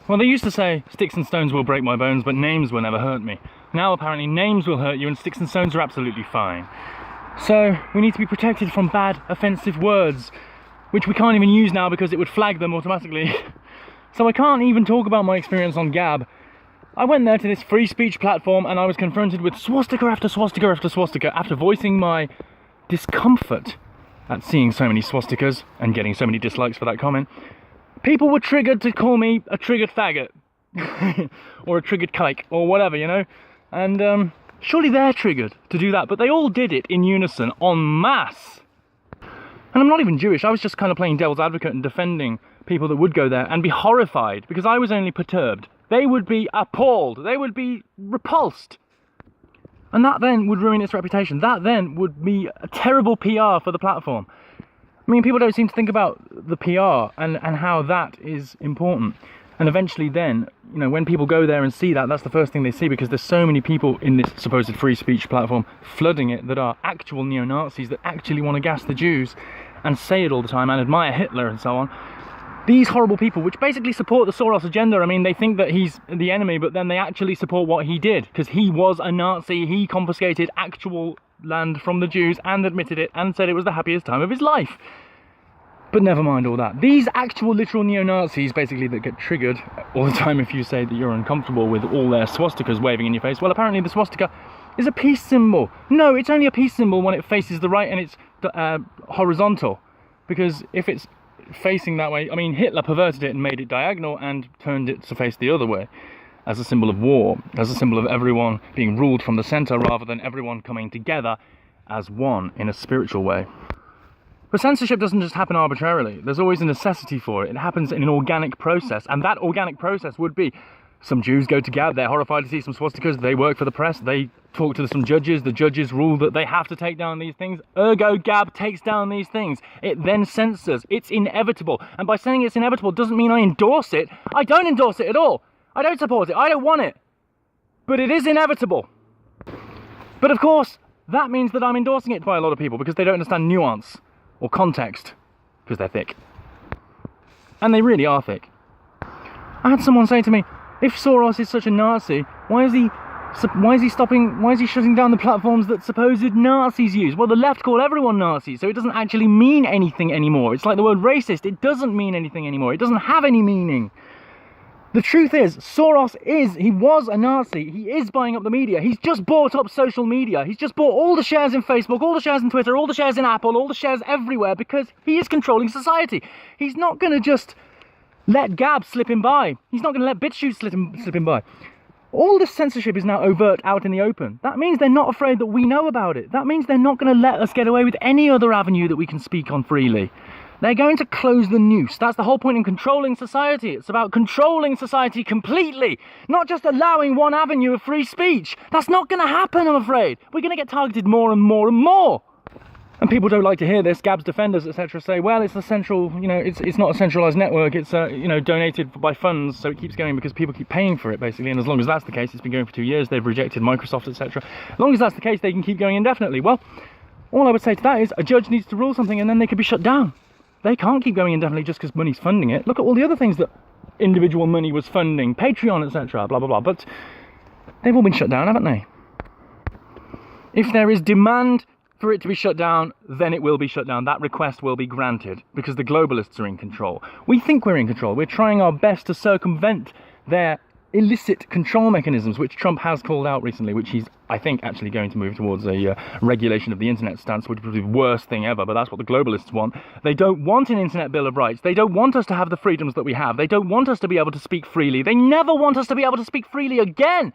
Well, they used to say, sticks and stones will break my bones, but names will never hurt me. Now apparently names will hurt you and sticks and stones are absolutely fine. So we need to be protected from bad, offensive words, which we can't even use now because it would flag them automatically. So I can't even talk about my experience on Gab. I went there to this free speech platform and I was confronted with swastika after swastika after swastika after voicing my discomfort at seeing so many swastikas and getting so many dislikes for that comment. People were triggered to call me a triggered faggot or a triggered kike or whatever, you know, and surely they're triggered to do that, but they all did it in unison en masse. And I'm not even Jewish, I was just kind of playing devil's advocate and defending people that would go there and be horrified because I was only perturbed. They would be appalled, they would be repulsed. And that then would ruin its reputation. That then would be a terrible PR for the platform. I mean, people don't seem to think about the PR and how that is important. And eventually then, you know, when people go there and see that, that's the first thing they see, because there's so many people in this supposed free speech platform flooding it that are actual neo-Nazis that actually want to gas the Jews and say it all the time and admire Hitler and so on. These horrible people, which basically support the Soros agenda, I mean, they think that he's the enemy, but then they actually support what he did, because he was a Nazi, he confiscated actual land from the Jews and admitted it and said it was the happiest time of his life. But never mind all that. These actual literal neo-Nazis, basically, that get triggered all the time if you say that you're uncomfortable with all their swastikas waving in your face. Well, apparently the swastika is a peace symbol. No, it's only a peace symbol when it faces the right and it's horizontal. Because if it's facing that way, I mean, Hitler perverted it and made it diagonal and turned it to face the other way as a symbol of war, as a symbol of everyone being ruled from the center rather than everyone coming together as one in a spiritual way. But censorship doesn't just happen arbitrarily. There's always a necessity for it. It happens in an organic process, and that organic process would be some Jews go to Gab, they're horrified to see some swastikas, they work for the press, they talk to some judges, the judges rule that they have to take down these things, ergo Gab takes down these things. It then censors. It's inevitable. And by saying it's inevitable doesn't mean I endorse it. I don't endorse it at all. I don't support it. I don't want it. But it is inevitable. But of course, that means that I'm endorsing it by a lot of people because they don't understand nuance or context, because they're thick. And they really are thick. I had someone say to me, if Soros is such a Nazi, why is he shutting down the platforms that supposed Nazis use? Well, the left call everyone Nazi, so it doesn't actually mean anything anymore. It's like the word racist, it doesn't mean anything anymore. It doesn't have any meaning. The truth is, he was a Nazi. He is buying up the media. He's just bought up social media. He's just bought all the shares in Facebook, all the shares in Twitter, all the shares in Apple, all the shares everywhere, because he is controlling society. He's not going to just let Gab slip him by. He's not going to let BitChute slip him by. All this censorship is now overt, out in the open. That means they're not afraid that we know about it. That means they're not going to let us get away with any other avenue that we can speak on freely. They're going to close the noose. That's the whole point in controlling society. It's about controlling society completely, not just allowing one avenue of free speech. That's not going to happen, I'm afraid. We're going to get targeted more and more and more. And people don't like to hear this. Gab's defenders, etc., say, well, it's a central, you know, it's not a centralized network. It's, you know, donated by funds, so it keeps going because people keep paying for it, basically. And as long as that's the case, it's been going for 2 years. They've rejected Microsoft, etc. As long as that's the case, they can keep going indefinitely. Well, all I would say to that is a judge needs to rule something and then they could be shut down. They can't keep going indefinitely just because money's funding it. Look at all the other things that individual money was funding, Patreon, etc., blah, blah, blah. But they've all been shut down, haven't they? If there is demand for it to be shut down, then it will be shut down. That request will be granted because the globalists are in control. We think we're in control. We're trying our best to circumvent their illicit control mechanisms, which Trump has called out recently, which he's, I think, actually going to move towards a regulation of the internet stance, which would be the worst thing ever, but that's what the globalists want. They don't want an internet bill of rights. They don't want us to have the freedoms that we have. They don't want us to be able to speak freely. They never want us to be able to speak freely again,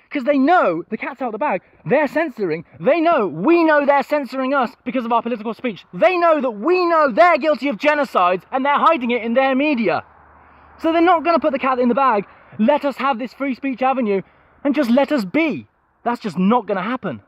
because they know the cat's out of the bag. They're censoring. We know they're censoring us because of our political speech. They know that we know they're guilty of genocide and they're hiding it in their media. So they're not going to put the cat in the bag, let us have this free speech avenue, and just let us be. That's just not going to happen.